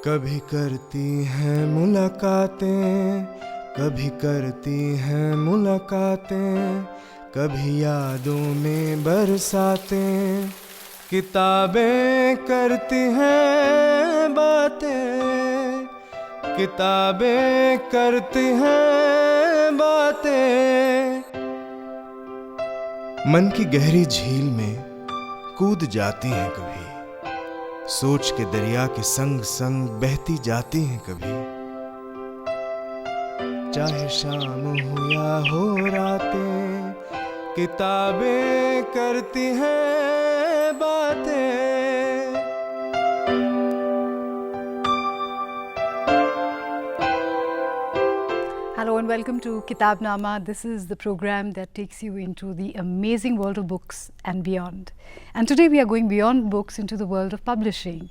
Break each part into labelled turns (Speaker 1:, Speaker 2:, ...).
Speaker 1: कभी करती हैं मुलाकातें, कभी करती हैं मुलाकातें, कभी यादों में बरसातें, किताबें करती हैं बातें, किताबें करती हैं बातें। मन की गहरी झील में कूद जाती हैं कभी, सोच के दरिया के संग संग बहती जाती हैं कभी। चाहे शाम हो या हो रातें, किताबें करती हैं बातें।
Speaker 2: Hello and welcome to Kitabnama. This is the program that takes you into the amazing world of books and beyond. And today we are going beyond books into the world of publishing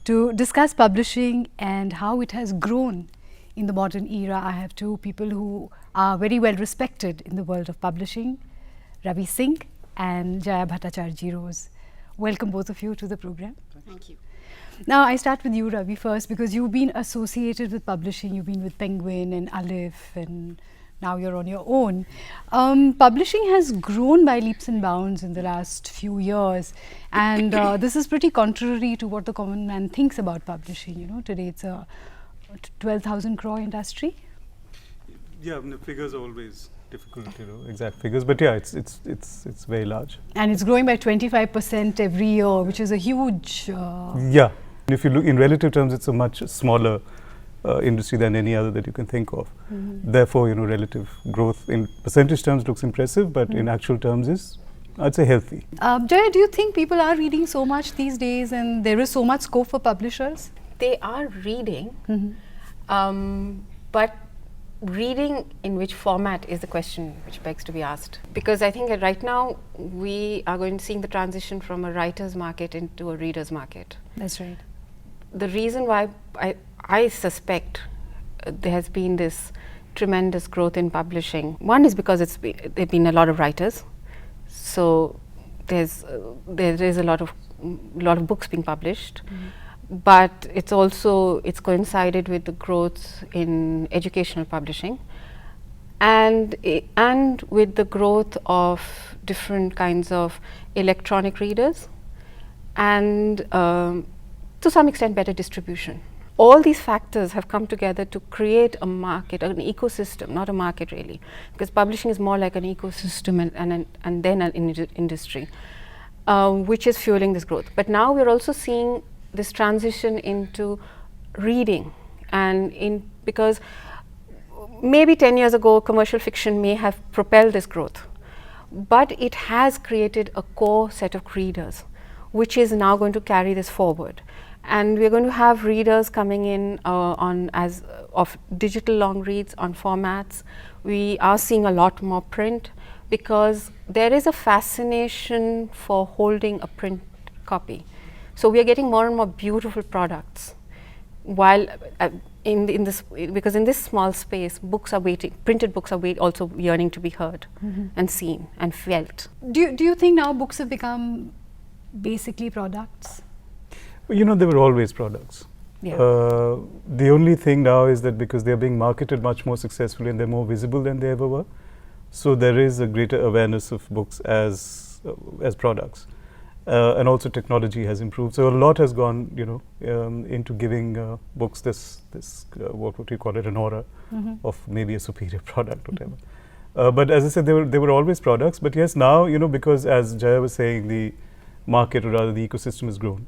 Speaker 2: to discuss publishing and how it has grown in the modern era. I have two people who are very well respected in the world of publishing, Ravi Singh and Jaya Bhattacharjee Rose. Welcome both of you to the program.
Speaker 3: Thank you.
Speaker 2: Now I start with you, Ravi, first, because you've been associated with publishing. You've been with Penguin and Aleph, and now you're on your own. Publishing has grown by leaps and bounds in the last few years, and this is pretty contrary to what the common man thinks about publishing. You know, today it's a 12,000 crore industry.
Speaker 4: Yeah, the figures are always difficult, exact figures, but yeah, it's very large.
Speaker 2: And it's growing by 25% every year, which is a huge.
Speaker 4: Yeah, if you look in relative terms, it's a much smaller industry than any other that you can think of. Therefore, relative growth in percentage terms looks impressive, but in actual terms is, I'd say, healthy.
Speaker 2: Jaya, do you think people are reading so much these days, and there is so much scope for publishers?
Speaker 3: They are reading, but reading in which format is the question which begs to be asked. Because I think that right now we are going to see the transition from a writer's market into a reader's market.
Speaker 2: That's right.
Speaker 3: The reason why I suspect there has been this tremendous growth in publishing, one is because there have been a lot of writers, so there is a lot of books being published. But it's coincided with the growth in educational publishing and with the growth of different kinds of electronic readers and to some extent better distribution. All these factors have come together to create a market, an ecosystem, not a market really, because publishing is more like an ecosystem and then an industry, which is fueling this growth. But now we're also seeing this transition into reading, because maybe 10 years ago commercial fiction may have propelled this growth, but it has created a core set of readers which is now going to carry this forward, and we're going to have readers coming in of digital long reads on formats. We are seeing a lot more print because there is a fascination for holding a print copy. So we are getting more and more beautiful products, while because in this small space, printed books are also yearning to be heard and seen and felt.
Speaker 2: Do you think now books have become basically products?
Speaker 4: Well, they were always products.
Speaker 2: Yeah.
Speaker 4: The only thing now is that because they're being marketed much more successfully and they're more visible than they ever were, so there is a greater awareness of books as products. And also technology has improved, so a lot has gone, into giving books this what would you call it, an aura of maybe a superior product, whatever. But as I said, they were always products. But yes, now because as Jaya was saying, the market, or rather the ecosystem, has grown.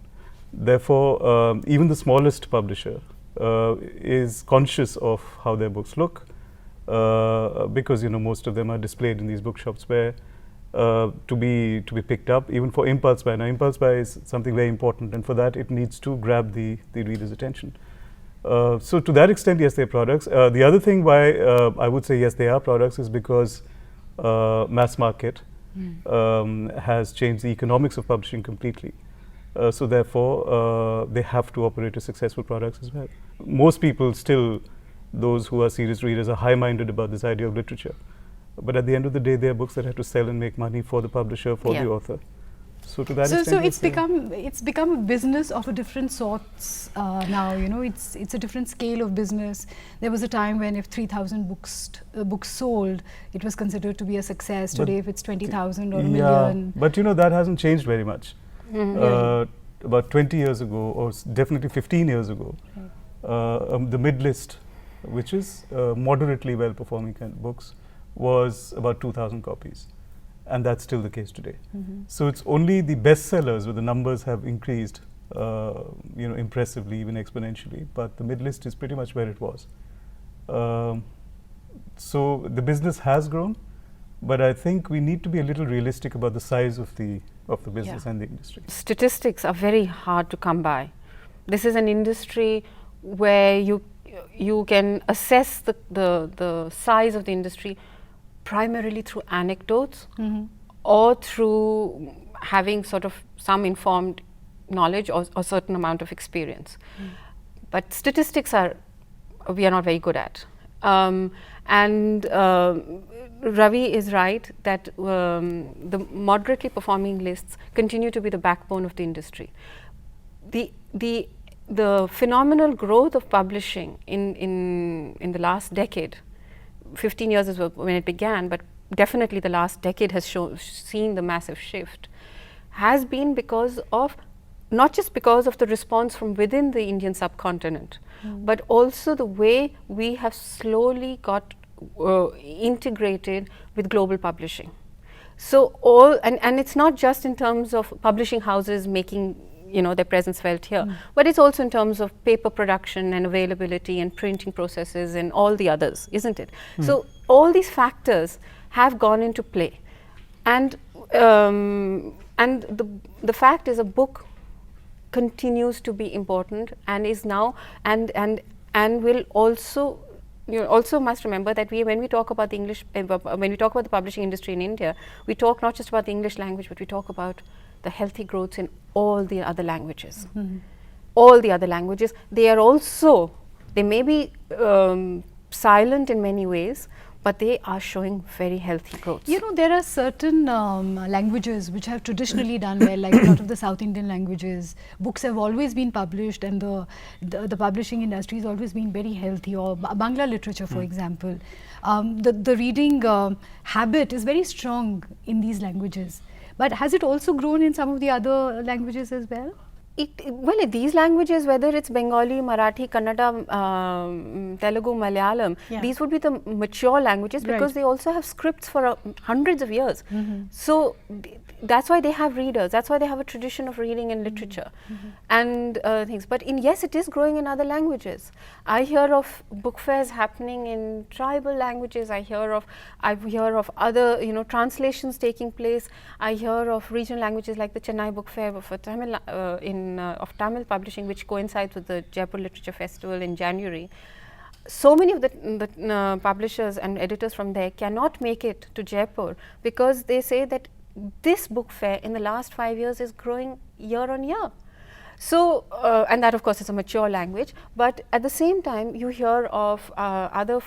Speaker 4: Therefore, even the smallest publisher is conscious of how their books look, because most of them are displayed in these bookshops where. To be picked up, even for impulse buy. Now, impulse buy is something very important, and for that it needs to grab the reader's attention. So to that extent, yes, they're products. The other thing why I would say yes, they are products is because mass market has changed the economics of publishing completely. So therefore, they have to operate as successful products as well. Most people still, those who are serious readers, are high-minded about this idea of literature. But at the end of the day, they are books that have to sell and make money for the publisher, for the author. So to that
Speaker 2: So
Speaker 4: extent,
Speaker 2: it's become a business of a different sorts now. You know, it's a different scale of business. There was a time when if 3,000 books sold, it was considered to be a success.
Speaker 4: But
Speaker 2: Today, if it's 20,000 or a
Speaker 4: yeah,
Speaker 2: million,
Speaker 4: but you know that hasn't changed very much. About 20 years ago, or definitely 15 years ago, the mid-list, which is moderately well-performing kind of books, was about 2,000 copies. And that's still the case today. So it's only the bestsellers where the numbers have increased, you know, impressively, even exponentially. But the mid-list is pretty much where it was. So the business has grown, but I think we need to be a little realistic about the size of the business and the industry.
Speaker 3: Statistics are very hard to come by. This is an industry where you can assess the size of the industry primarily through anecdotes or through having sort of some informed knowledge or a certain amount of experience. But statistics we are not very good at. And Ravi is right that the moderately performing lists continue to be the backbone of the industry. The phenomenal growth of publishing in the last decade, 15 years is when it began, but definitely the last decade has seen the massive shift, has been because of, not just because of the response from within the Indian subcontinent, but also the way we have slowly got integrated with global publishing. So and it's not just in terms of publishing houses making, you know, their presence felt here, but it's also in terms of paper production and availability and printing processes and all the others, isn't it? So all these factors have gone into play, and the fact is a book continues to be important and is now and will also, you also must remember that when we talk about the English, when we talk about the publishing industry in India, we talk not just about the English language, but we talk about the healthy growth in all the other languages. All the other languages, they may be silent in many ways, but they are showing very healthy growth.
Speaker 2: you know, there are certain languages which have traditionally done well, like a lot of the South Indian languages. Books have always been published, and the publishing industry has always been very healthy. Or Bangla literature, for example, the reading habit is very strong in these languages. But has it also grown in some of the other languages as well?
Speaker 3: Well, these languages, whether it's Bengali, Marathi, Kannada, Telugu, Malayalam, these would be the mature languages because they also have scripts for hundreds of years. So that's why they have readers. That's why they have a tradition of reading and literature and things. But yes, it is growing in other languages. I hear of book fairs happening in tribal languages. I hear of other, you know, translations taking place. I hear of regional languages like the Chennai Book Fair for Tamil of Tamil publishing, which coincides with the Jaipur Literature Festival in January. So many of the publishers and editors from there cannot make it to Jaipur because they say that this book fair in the last 5 years is growing year on year. So, and that of course is a mature language, but at the same time you hear of other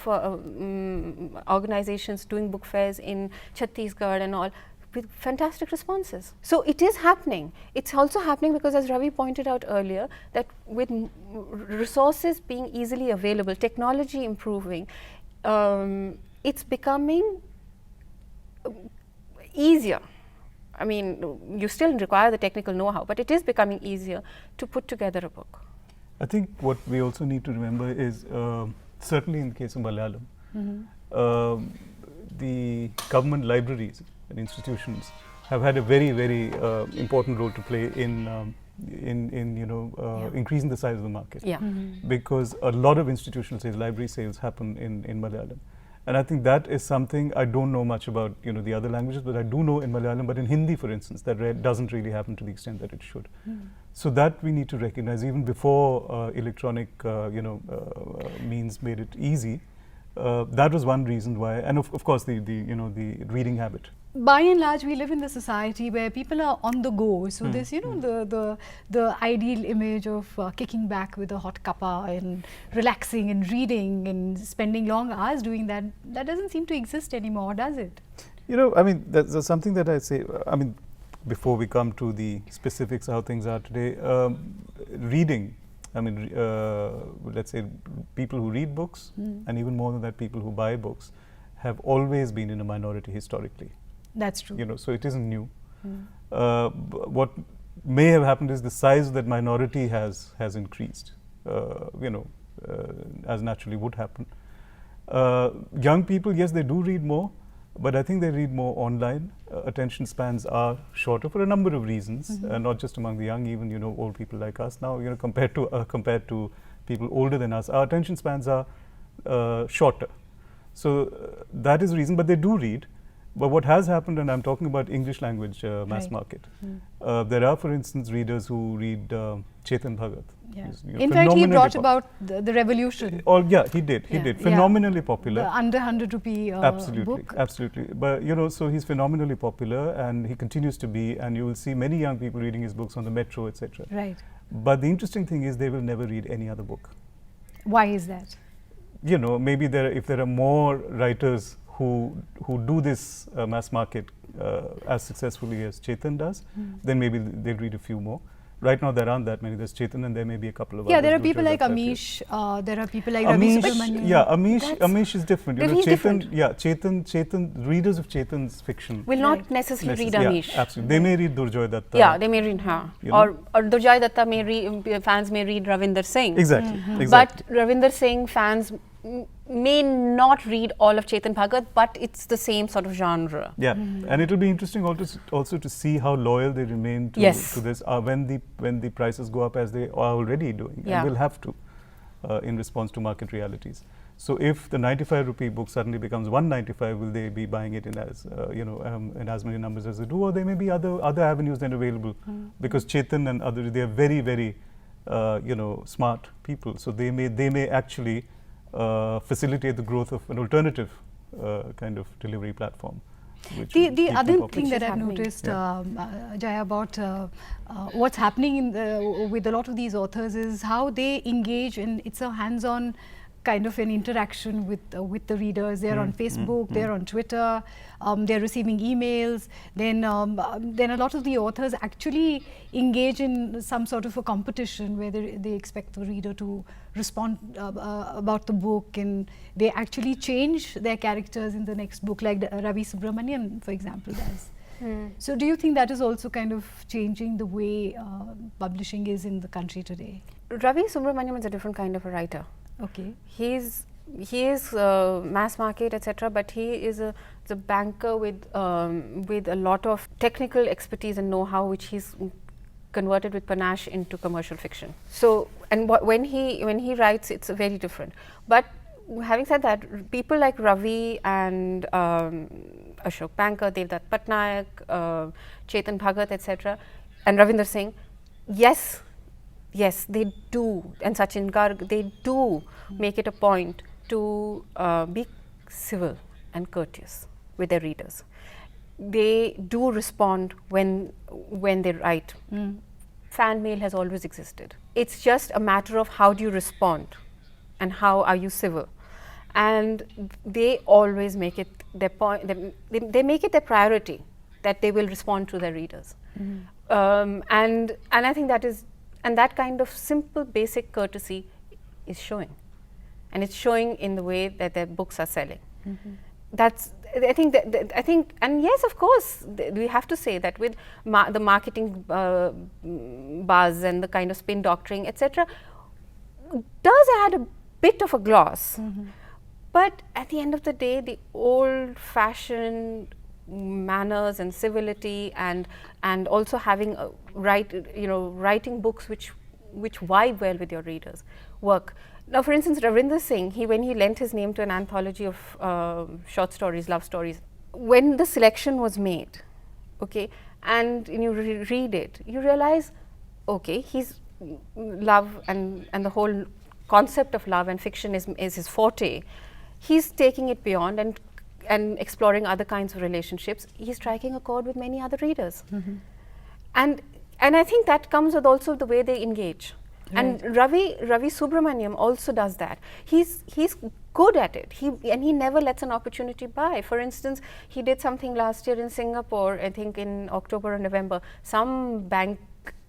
Speaker 3: organizations doing book fairs in Chhattisgarh and all, with fantastic responses. So it is happening. It's also happening because, as Ravi pointed out earlier, that with resources being easily available, technology improving, it's becoming easier. I mean, you still require the technical know-how, but it is becoming easier to put together a book.
Speaker 4: I think what we also need to remember is, certainly in the case of Malayalam, the government libraries and institutions have had a very, very important role to play in increasing the size of the market. Because a lot of institutional sales, library sales happen in Malayalam. And I think that is something I don't know much about, you know, the other languages, but I do know in Malayalam. But in Hindi, for instance, that doesn't really happen to the extent that it should. So that we need to recognize even before electronic, means made it easy. That was one reason why, and of course the reading habit.
Speaker 2: By and large, we live in a society where people are on the go. So this, the ideal image of kicking back with a hot cuppa and relaxing and reading and spending long hours doing that, that doesn't seem to exist anymore, does it?
Speaker 4: You know, I mean, there's something that I say. I mean, before we come to the specifics how things are today, reading, I mean, let's say people who read books, and even more than that, people who buy books, have always been in a minority historically.
Speaker 2: That's true.
Speaker 4: You know, so it isn't new. What may have happened is the size of that minority has increased. You know, as naturally would happen. Young people, yes, they do read more, but I think they read more online. Attention spans are shorter for a number of reasons, not just among the young, even, you know, old people like us now, you know, compared to people older than us, our attention spans are shorter. So that is the reason, but they do read. But what has happened, and I'm talking about English language mass market, there are, for instance, readers who read Chetan Bhagat.
Speaker 2: Yeah.
Speaker 4: You know,
Speaker 2: in fact, he brought about the revolution.
Speaker 4: Yeah, he did. He did. Phenomenally popular.
Speaker 2: The under 100 rupee book.
Speaker 4: Absolutely. But, you know, so he's phenomenally popular, and he continues to be, and you will see many young people reading his books on the metro, etc.
Speaker 2: Right.
Speaker 4: But the interesting thing is they will never read any other book.
Speaker 2: Why is that?
Speaker 4: You know, maybe if there are more writers who do this mass market as successfully as Chetan does, then maybe they'll read a few more. Right now there aren't that many. There's Chetan and there may be a couple of others.
Speaker 2: Yeah, there are people like Amish, there are people like Ravi Subramanian.
Speaker 4: Yeah, Amish is different. You know, Chetan, readers of Chetan's fiction
Speaker 3: will not necessarily read Amish.
Speaker 4: Yeah, absolutely. They may read Durjoy Datta.
Speaker 3: Yeah, they may read her. Or Durjoy Datta may read, fans may read Ravinder Singh.
Speaker 4: Exactly.
Speaker 3: But Ravinder Singh fans may not read all of Chetan Bhagat, but it's the same sort of genre.
Speaker 4: Yeah, and it will be interesting also to see how loyal they remain to this when the prices go up, as they are already doing, and will have to in response to market realities. So if the 95 rupee book suddenly becomes 195, will they be buying it in as in as many numbers as they do, or there may be other avenues then available, because Chetan and others, they are very, very smart people, so they may actually facilitate the growth of an alternative kind of delivery platform.
Speaker 2: The other thing that I've noticed, Jaya, about what's happening with a lot of these authors is how they engage, and it's a hands-on kind of an interaction with the readers. They're on Facebook, they're on Twitter, they're receiving emails. Then a lot of the authors actually engage in some sort of a competition where they expect the reader to respond about the book, and they actually change their characters in the next book, like Ravi Subramanian, for example, does. So do you think that is also kind of changing the way publishing is in the country today?
Speaker 3: Ravi Subramanian is a different kind of a writer.
Speaker 2: Okay.
Speaker 3: He is mass market, etc., but he is a banker with a lot of technical expertise and know-how, which he's converted with panache into commercial fiction. So, and when he writes, it's very different. But having said that, people like Ravi and Ashok Banker, Devdutt Patnaik, Chetan Bhagat, etc., and Ravinder Singh, yes, they do, and Sachin Garg, they do make it a point to be civil and courteous with their readers. They do respond when they write. Fan mail has always existed. It's just a matter of how do you respond and how are you civil. And they always make it their point, they make it their priority that they will respond to their readers. And I think that is, and that kind of simple, basic courtesy is showing, and it's showing in the way that their books are selling. That's, I think, and yes, of course, we have to say that with the marketing buzz and the kind of spin doctoring, etc., does add a bit of a gloss. But at the end of the day, the old-fashioned manners and civility, and also having writing books which vibe well with your readers work. Now, for instance, Ravinder Singh, when he lent his name to an anthology of short stories, love stories, when the selection was made, okay, and you read it, you realize, okay, he's love and the whole concept of love and fiction is his forte. He's taking it beyond and exploring other kinds of relationships. He's striking a chord with many other readers. And I think that comes with also the way they engage. Right. And Ravi Subramanian also does that. He's good at it. He never lets an opportunity by. For instance, he did something last year in Singapore, I think in October or November. Some bank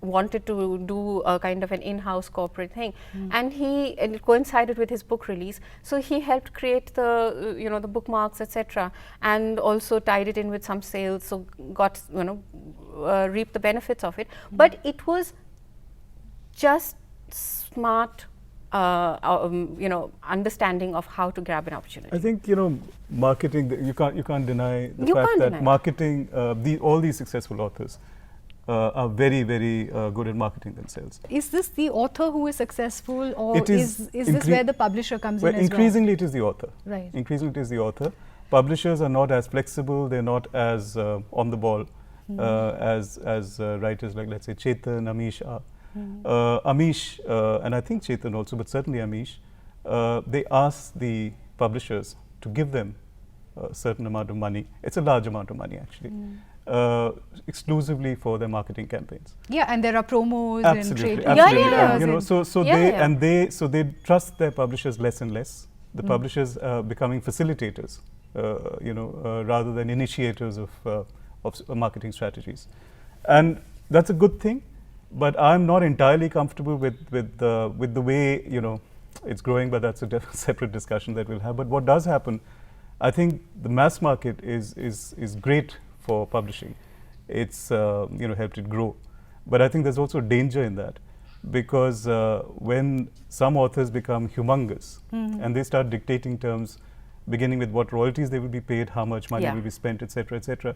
Speaker 3: wanted to do a kind of an in-house corporate thing, and it coincided with his book release. So he helped create the the bookmarks, etc., and also tied it in with some sales. So got reaped the benefits of it. But it was just smart. Understanding of how to grab an opportunity.
Speaker 4: I think marketing. You can't deny the fact that marketing. All these successful authors are very good at marketing themselves.
Speaker 2: Is this the author who is successful, or is this where the publisher comes in as well?
Speaker 4: Increasingly, it is the author.
Speaker 2: Right.
Speaker 4: Increasingly, it is the author. Publishers are not as flexible. They're not as on the ball as writers like, let's say, Chetan, Amish are. Amish, and I think Chetan also, but certainly Amish, they ask the publishers to give them a certain amount of money. It's a large amount of money, actually, exclusively for their marketing campaigns.
Speaker 2: Yeah, and there are promos
Speaker 4: Absolutely,
Speaker 2: and trade.
Speaker 4: Absolutely. So they trust their publishers less and less. The publishers becoming facilitators, rather than initiators of marketing strategies, and that's a good thing. But I'm not entirely comfortable with the way it's growing. But that's a separate discussion that we'll have. But what does happen, I think the mass market is great for publishing. It's helped it grow. But I think there's also danger in that, because when some authors become humongous and they start dictating terms, beginning with what royalties they will be paid, how much money will be spent, etc., etc.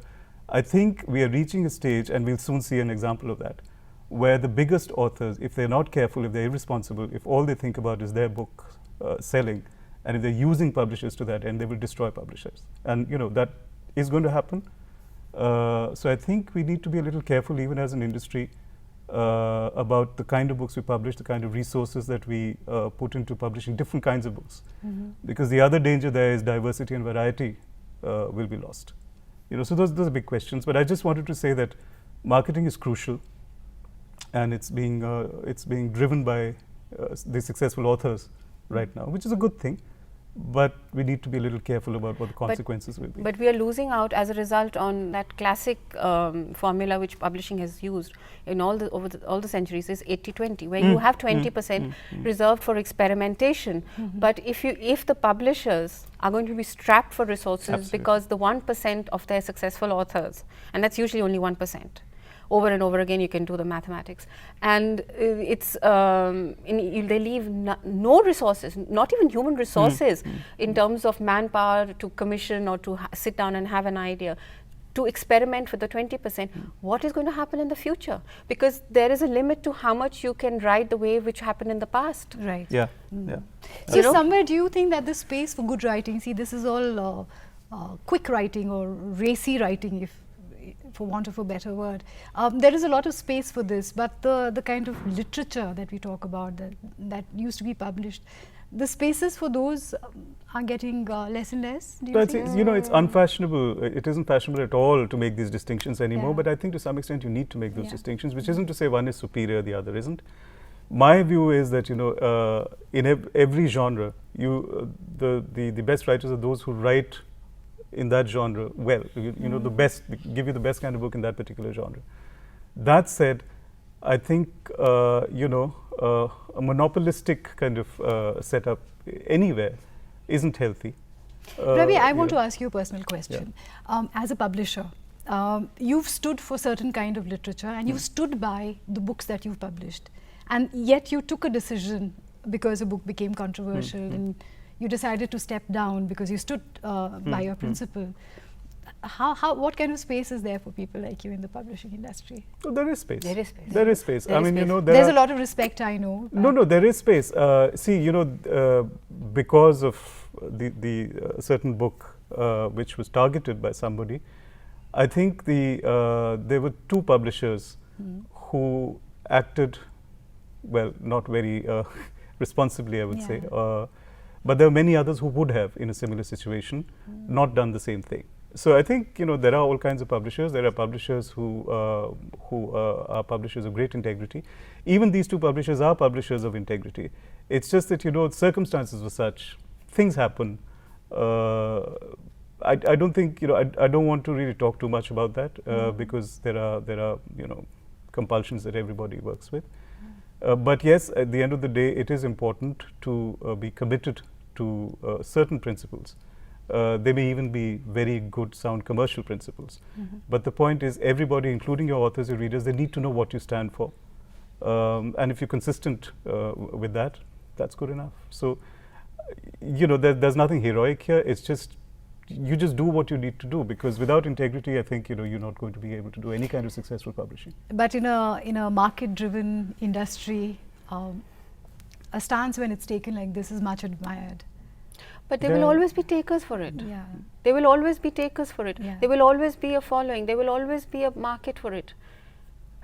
Speaker 4: I think we are reaching a stage, and we'll soon see an example of that, where the biggest authors, if they're not careful, if they're irresponsible, if all they think about is their book selling, and if they're using publishers to that end, they will destroy publishers. And that is going to happen. So I think we need to be a little careful, even as an industry, about the kind of books we publish, the kind of resources that we put into publishing different kinds of books. Because the other danger there is diversity and variety will be lost. So those are big questions. But I just wanted to say that marketing is crucial. And it's being driven by the successful authors right now, which is a good thing. But we need to be a little careful about what the consequences will be.
Speaker 3: But we are losing out as a result on that classic formula which publishing has used in all the centuries, is 80-20, where you have 20% reserved for experimentation. But if the publishers are going to be strapped for resources because the 1% of their successful authors, and that's usually only 1%. Over and over again, you can do the mathematics, and they leave no resources, not even human resources, in terms of manpower to commission or to sit down and have an idea, to experiment with the 20%. What is going to happen in the future? Because there is a limit to how much you can ride the wave which happened in the past.
Speaker 2: Right.
Speaker 4: Yeah.
Speaker 2: So somewhere, do you think that the space for good writing? See, this is all quick writing or racy writing, for want of a better word. There is a lot of space for this, but the kind of literature that we talk about that used to be published, the spaces for those are getting less and less. Do you think?
Speaker 4: It's unfashionable. It isn't fashionable at all to make these distinctions anymore. But I think to some extent you need to make those distinctions, which isn't to say one is superior, the other isn't. My view is that in every genre, the best writers are those who write in that genre well, the best, give you the best kind of book in that particular genre. That said, I think a monopolistic kind of setup anywhere isn't healthy.
Speaker 2: Ravi, I want to ask you a personal question. As a publisher, you've stood for certain kind of literature, and you've stood by the books that you've published, and yet you took a decision because a book became controversial and you decided to step down because you stood by your principle. What kind of space is there for people like you in the publishing industry?
Speaker 4: Oh, there is space.
Speaker 3: There is space.
Speaker 4: There is space. I mean,
Speaker 2: there's a lot of respect, I know.
Speaker 4: No, there is space. See, because of the certain book which was targeted by somebody, I think there were two publishers who acted, well, not very responsibly, I would say. But there are many others who would have, in a similar situation, not done the same thing. So I think there are all kinds of publishers. There are publishers who are publishers of great integrity. Even these two publishers are publishers of integrity. It's just that circumstances were such things happen. I don't think, I don't want to really talk too much about that because there are compulsions that everybody works with. But yes, at the end of the day, it is important to be committed to certain principles. They may even be very good, sound commercial principles. But the point is, everybody, including your authors, your readers, they need to know what you stand for. And if you're consistent with that, that's good enough. So, there's nothing heroic here. It's just, you just do what you need to do, because without integrity, I think, you're not going to be able to do any kind of successful publishing.
Speaker 2: But in a market-driven industry, a stance when it's taken like this is much admired.
Speaker 3: But there will always be takers for it.
Speaker 2: Yeah.
Speaker 3: There will always be takers for it.
Speaker 2: Yeah.
Speaker 3: There will always be a following. There will always be a market for it.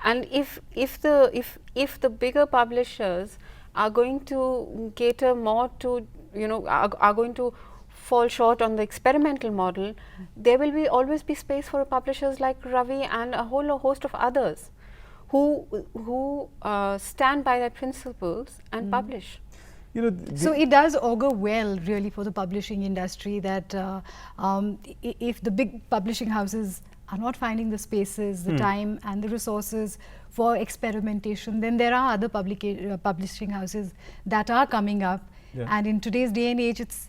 Speaker 3: And if the bigger publishers are going to cater more to, are going to fall short on the experimental model, there will always be space for publishers like Ravi and a whole host of others who stand by their principles and publish.
Speaker 2: So it does augur well, really, for the publishing industry that if the big publishing houses are not finding the spaces, the time and the resources for experimentation, then there are other publishing houses that are coming up. Yeah. And in today's day and age, it's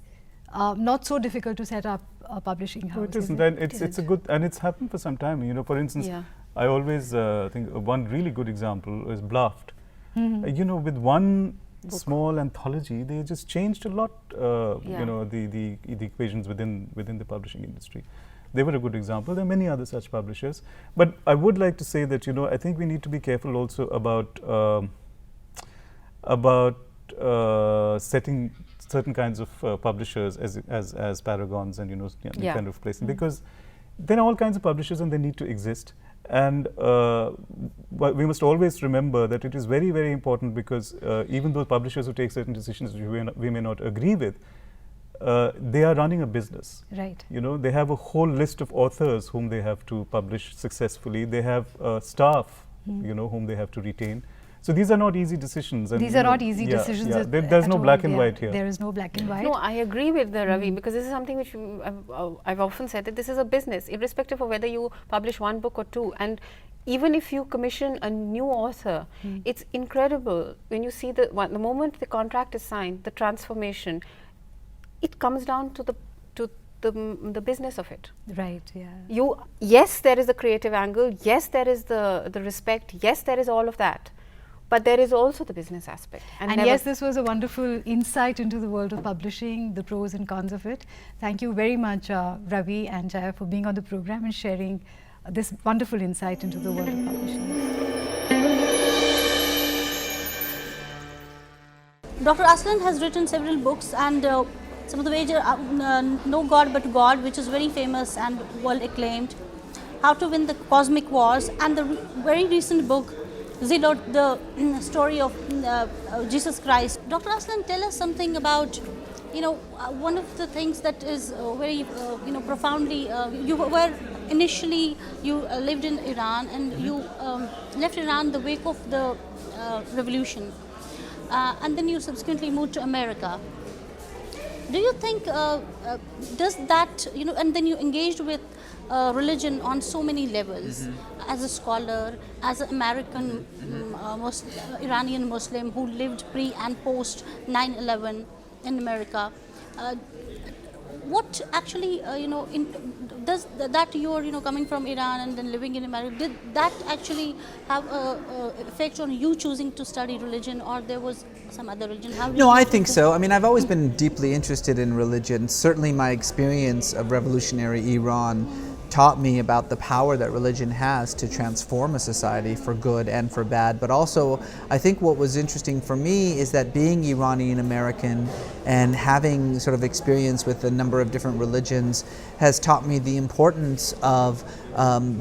Speaker 2: not so difficult to set up a publishing house.
Speaker 4: No, it isn't. And it's a good, and it's happened for some time. For instance, I always think one really good example is Bluffed. With one book. Small anthology, they just changed a lot. The equations within the publishing industry. They were a good example. There are many other such publishers. But I would like to say that I think we need to be careful also about setting certain kinds of publishers as paragons and kind of placing, because there are all kinds of publishers and they need to exist. And but we must always remember that it is very, very important, because even those publishers who take certain decisions which we may not agree with, they are running a business.
Speaker 2: Right.
Speaker 4: They have a whole list of authors whom they have to publish successfully. They have staff, whom they have to retain. So these are not easy decisions. And
Speaker 2: these are not easy decisions.
Speaker 4: Yeah. There's no black and white here.
Speaker 2: There is no black and white.
Speaker 3: No, I agree with Ravi, because this is something which I've often said, that this is a business, irrespective of whether you publish one book or two. And even if you commission a new author, it's incredible when you see the moment the contract is signed, the transformation. It comes down to the business of it.
Speaker 2: Right. Yeah.
Speaker 3: Yes, there is the creative angle. Yes, there is the respect. Yes, there is all of that. But there is also the business aspect.
Speaker 2: And yes, this was a wonderful insight into the world of publishing, the pros and cons of it. Thank you very much, Ravi and Jaya, for being on the program and sharing this wonderful insight into the world of publishing.
Speaker 5: Dr. Aslan has written several books, and some of the major, No God But God, which is very famous and world acclaimed, How to Win the Cosmic Wars, and the very recent book, Zilot, the story of Jesus Christ. Dr. Aslan, tell us something about, one of the things that is very, profoundly, you lived in Iran, and you left Iran in the wake of the revolution, and then you subsequently moved to America. Do you think, does that, and then you engaged with religion on so many levels, as a scholar, as an American Iranian Muslim who lived pre and post 9/11 in America. What actually, does that you're coming from Iran and then living in America, did that actually have a effect on you choosing to study religion, or there was some other religion?
Speaker 6: No, I think so. I mean, I've always been deeply interested in religion. Certainly my experience of revolutionary Iran taught me about the power that religion has to transform a society for good and for bad. But also, I think what was interesting for me is that being Iranian American and having sort of experience with a number of different religions has taught me the importance of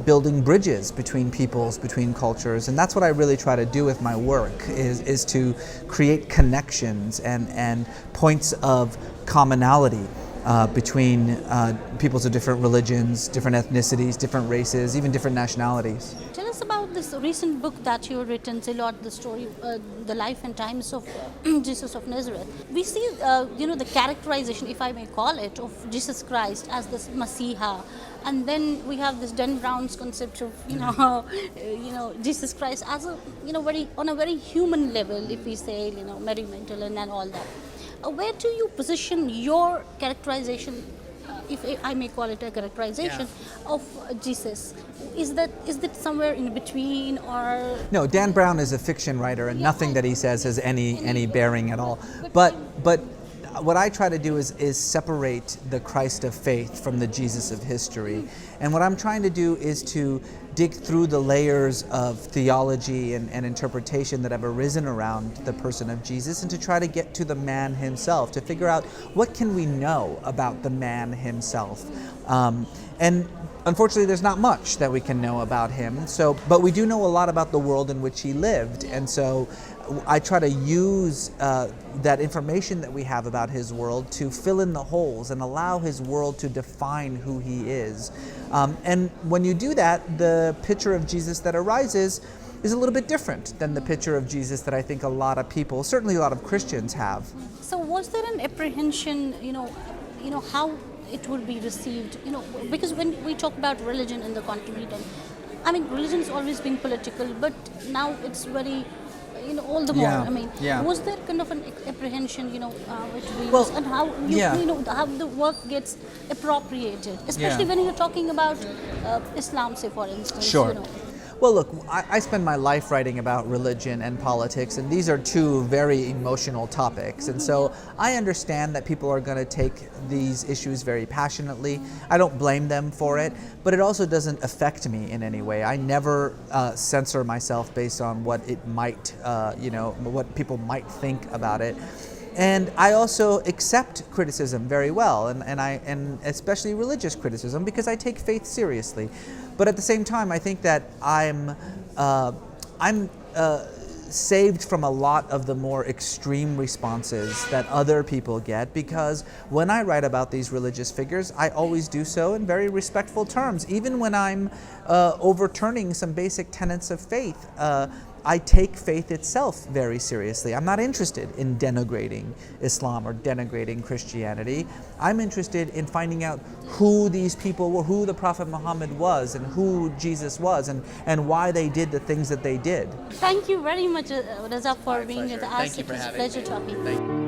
Speaker 6: building bridges between peoples, between cultures. And that's what I really try to do with my work, is to create connections and points of commonality between peoples of different religions, different ethnicities, different races, even different nationalities.
Speaker 5: Tell us us about this recent book that you've written, Zilot, the story, the life and times of Jesus of Nazareth. We see, the characterization, if I may call it, of Jesus Christ as this Messiah, and then we have this Dan Brown's concept of, Jesus Christ as a, very on a very human level, if we say, Mary Magdalene and all that. Where do you position your characterization, if I may call it a characterization, of Jesus? Is that somewhere in between, or?
Speaker 6: No, Dan Brown is a fiction writer, and nothing that he says has any bearing at all. But what I try to do is separate the Christ of faith from the Jesus of history. And what I'm trying to do is to dig through the layers of theology and interpretation that have arisen around the person of Jesus, and to try to get to the man himself, to figure out what can we know about the man himself. And unfortunately, there's not much that we can know about him. But we do know a lot about the world in which he lived, and so I try to use that information that we have about his world to fill in the holes and allow his world to define who he is. And when you do that, the picture of Jesus that arises is a little bit different than the picture of Jesus that I think a lot of people, certainly a lot of Christians, have.
Speaker 5: So was there an apprehension, how it would be received, because when we talk about religion in the continent, I mean, religion has always been political, but now it's very, all the more.
Speaker 6: Yeah,
Speaker 5: I mean,
Speaker 6: yeah.
Speaker 5: was there kind of an apprehension, which we
Speaker 6: Well,
Speaker 5: and how how the work gets appropriated, especially when you're talking about Islam, say for instance.
Speaker 6: Sure. Well, look, I spend my life writing about religion and politics, and these are two very emotional topics. And so I understand that people are going to take these issues very passionately. I don't blame them for it, but it also doesn't affect me in any way. I never censor myself based on what it might, what people might think about it. And I also accept criticism very well, and especially religious criticism, because I take faith seriously. But at the same time, I think that I'm saved from a lot of the more extreme responses that other people get, because when I write about these religious figures, I always do so in very respectful terms. Even when I'm overturning some basic tenets of faith, I take faith itself very seriously. I'm not interested in denigrating Islam or denigrating Christianity. I'm interested in finding out who these people were, who the Prophet Muhammad was, and who Jesus was, and why they did the things that they did.
Speaker 5: Thank you very much, Raza, for being with us.
Speaker 7: Thank you for
Speaker 5: It was a
Speaker 7: having
Speaker 5: pleasure
Speaker 7: me.
Speaker 5: talking.
Speaker 7: Thank you.